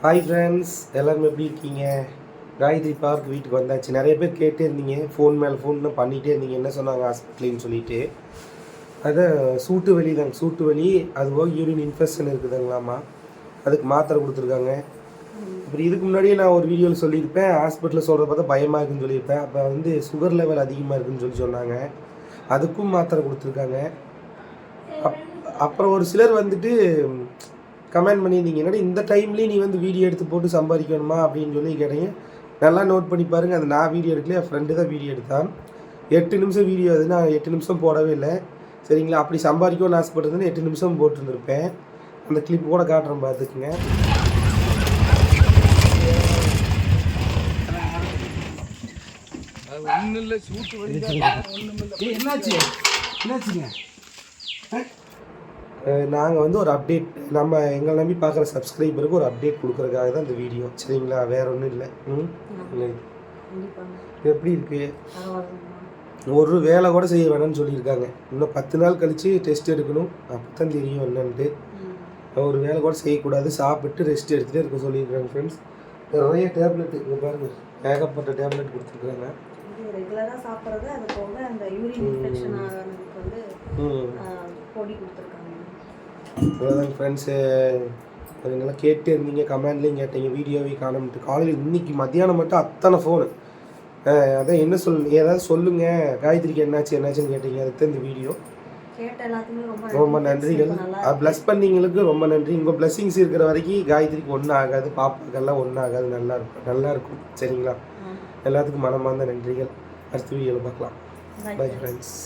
Hi friends, எல்லோரும் எப்படி இருக்கீங்க? காயத்ரி பார்க் வீட்டுக்கு வந்தாச்சு. நிறைய பேர் கேட்டே இருந்தீங்க, ஃபோன் மேலே ஃபோன் தான் பண்ணிகிட்டே இருந்தீங்க, என்ன சொன்னாங்க ஹாஸ்பிட்டலுன்னு சொல்லிட்டு. அதான் சூட்டு வலி தாங்க, சூட்டு வலி. அதுபோக யூரின் இன்ஃபெக்ஷன் இருக்குதுங்களாம்மா, அதுக்கு மாத்திரை கொடுத்துருக்காங்க. அப்புறம் இதுக்கு முன்னாடியே நான் ஒரு வீடியோவில் சொல்லியிருப்பேன், ஹாஸ்பிட்டலில் சொல்கிறத பார்த்தா பயமாக இருக்குன்னு சொல்லியிருப்பேன். அப்போ வந்து சுகர் லெவல் அதிகமாக இருக்குதுன்னு சொல்லி சொன்னாங்க, அதுக்கும் மாத்திரை கொடுத்துருக்காங்க. அப்புறம் ஒரு சிலர் வந்துட்டு கமெண்ட் பண்ணியிருந்தீங்க, என்னடா இந்த டைம்லேயே நீ வந்து வீடியோ எடுத்து போட்டு சம்பாதிக்கணுமா அப்படின்னு சொல்லி கேட்டீங்க. நல்லா நோட் பண்ணி பாருங்கள், அது நான் வீடியோ எடுக்கல, என் ஃப்ரெண்டு தான் வீடியோ எடுத்தான். 8 நிமிஷம் வீடியோ அது, நான் 8 நிமிஷம் போடவே இல்லை சரிங்களா. அப்படி சம்பாதிக்கணும்னு ஆசைப்பட்டதுன்னு 8 நிமிஷம் போட்டுருந்துருப்பேன். அந்த கிளிப் கூட காட்டுறேன், பார்த்துக்குங்க. என்னாச்சுங்க? நாங்கள் வந்து ஒரு அப்டேட், நம்ம எங்களை நம்பி பார்க்குற சப்ஸ்கிரைபருக்கு ஒரு அப்டேட் கொடுக்குறதுக்காக தான் இந்த வீடியோ சரிங்களா, வேறு ஒன்றும் இல்லை. எப்படி இருக்குது? ஒரு வேலை கூட செய்ய வேணாம்னு சொல்லியிருக்காங்க. இன்னும் 10 நாள் கழித்து டெஸ்ட் எடுக்கணும், அப்போ தான் தெரியும் என்னன்ட்டு. ஒரு வேலை கூட செய்யக்கூடாது, சாப்பிட்டு ரெஸ்ட் எடுத்துகிட்டே இருக்க சொல்லியிருக்காங்க ஃப்ரெண்ட்ஸ். நிறைய டேப்லெட் இங்கே பாருங்கள், ஏகப்பட்ட டேப்லெட் கொடுத்துருக்குறாங்க. ரெகுலராக சாப்பிட்றது, அது போக அந்த யூரின் இன்ஃபெக்ஷன் ஆகிறதுக்கு வந்து பொடி கொடுத்துருக்காங்க. அவ்வளோதாங்க ஃப்ரெண்ட்ஸு. நீங்களாம் கேட்டே இருந்தீங்க, கமெண்ட்லேயும் கேட்டீங்க, வீடியோவே காணாமட்டு. காலையில் இன்றைக்கி மத்தியானம் மட்டும் அத்தனை ஃபோனு. அதான் என்ன ஏதாவது சொல்லுங்கள் காயத்ரிக்கு என்னாச்சுன்னு கேட்டீங்க, அதுக்கு தான் இந்த வீடியோ. ரொம்ப நன்றிகள். ப்ளஸ் பண்ணிங்களுக்கு ரொம்ப நன்றி. உங்கள் ப்ளஸ்ஸிங்ஸ் இருக்கிற வரைக்கும் காயத்ரிக்கு ஒன்றும் ஆகாது, பாப்பாக்கெல்லாம் ஒன்றும் ஆகாது, நல்லா இருக்கும் சரிங்களா. எல்லாத்துக்கும் மனமார்ந்த நன்றிகள். அடுத்த வீடியோவில் பார்க்கலாம். Bye friends.